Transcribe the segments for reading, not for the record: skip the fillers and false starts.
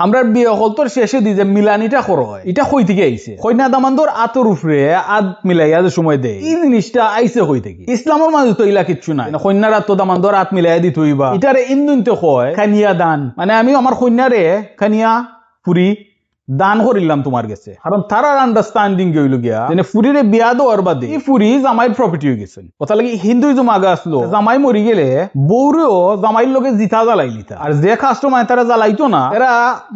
আমরা বিয়ে হল তোর শেষে দি যে মিলানিটা করো হয় এটা কই থেকে আইছে কইনা দামান্দর আতর উপরে আদ মিলাইয়া যে সময় দেয় এই জিনিসটা আইছে কই থেকে ইসলামের মাঝে তো ইলা কিচ্ছু নাই কন্যার আত দামান্দর আত মিলাইয়া দিত হইবা এটারে ইন্দুনতে কয় খানিয়া দান মানে আমি আমার কন্যারে খানিয়া পুরি দান করিলাম তোমার কাছে কারণ তারার আন্ডারস্ট্যান্ডিং হইল গিয়া যে ফুরিরে বিয়া দেওয়ার বাদে এই ফুরি জামাইয়ের প্রপার্টি হয়ে গেছেন কথা লাগি হিন্দুইজম আগে আসলো জামাই মরি গেলে বউরেও জামাইয়ের লগে জিতা জ্বালাই লিতা আর যে কাস্টমার তারা জ্বালাইতো না এরা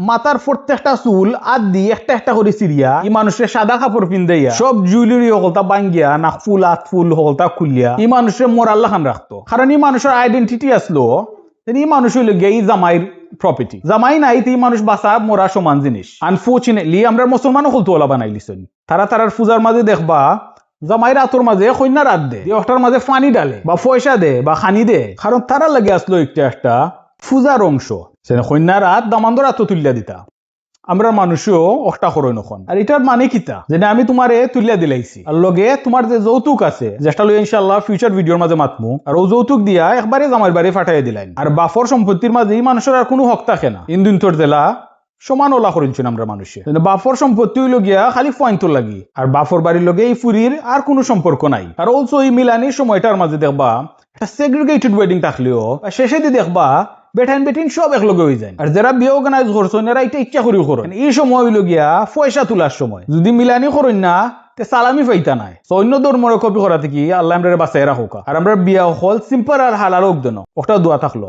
মাথার প্রত্যেকটা চুল আদ দিয়ে একটা একটা করে সিরিয়া এই মানুষের সাদা কাপড় পিন্দাইয়া সব জুয়েলারি হলতা বাঙ্গিয়া নাক ফুল আত ফুল হলতা খুলিয়া এই মানুষের মোরাল্লা খান রাখতো কারণ এই মানুষের আইডেন্টিটি আসলো এই মানুষ হইল গিয়ে এই জামাইয়ের প্রপার্টি জামাই নাই এই মানুষ বাঁচা মোরা সমান জিনিস আনফর্চুনেটলি আমরা মুসলমানও হলতো ওলা বানাইলিছেন তারার পূজার মাঝে দেখবা জামাইরা আতর মাঝে কন্যা রাত দে ওটার মাঝে পানি ডালে বা পয়সা দে বা খানি দে কারণ তারা লাগে আসলো একটা পূজার অংশ কন্যা রাত দামান্দর আত তুলিয়া দিতা আমরা মানুষও অষ্টা করই নখন আর এটার মানে কিতা যে আমি তোমারে তুলিয়া দিলাইছি আর লগে তোমার যে যৌতুক আছে যেটা লই ইনশাআল্লাহ ফিউচার ভিডিওর মাঝে মাতমু আর ও যৌতুক দিয়া একবারে জামাইর বাড়ি ফাটাই দিলাইন আর বাফর সম্পত্তির মাঝে এই মানুষের আর কোনো হক থাকে না ইন্দুন তোর জেলা সমান ওলা করিনছেন আমরা মানুষে বাফর সম্পত্তি হইল গিয়া খালি পয়েন্টর লাগি আর বাফর বাড়ির লগে এই ফুরির আর কোনো সম্পর্ক নাই আর অলসো এই মিলানির সময়টার মাঝে দেখবা একটা সেগ্রিগেটেড ওয়েডিং থাকলেও শেষে দিয়ে দেখবা বেটাইন বেটিন সব একলগে হয়ে যায় আর যারা বিয়ে অর্গানাইজ করছেন এরা এটা ইচ্ছা করেও করেন এই সময় হইল গিয়া পয়সা তোলার সময় যদি মিলানি করেন না সালামি পাইতা নাই অন্য ধর্মের কপি করা থেকে আল্লাহ আমরা বাঁচাই রাখুক আর আমরা বিয়া হল সিম্পল আর হালাল হোক দেন ওটা দোয়া থাকলো।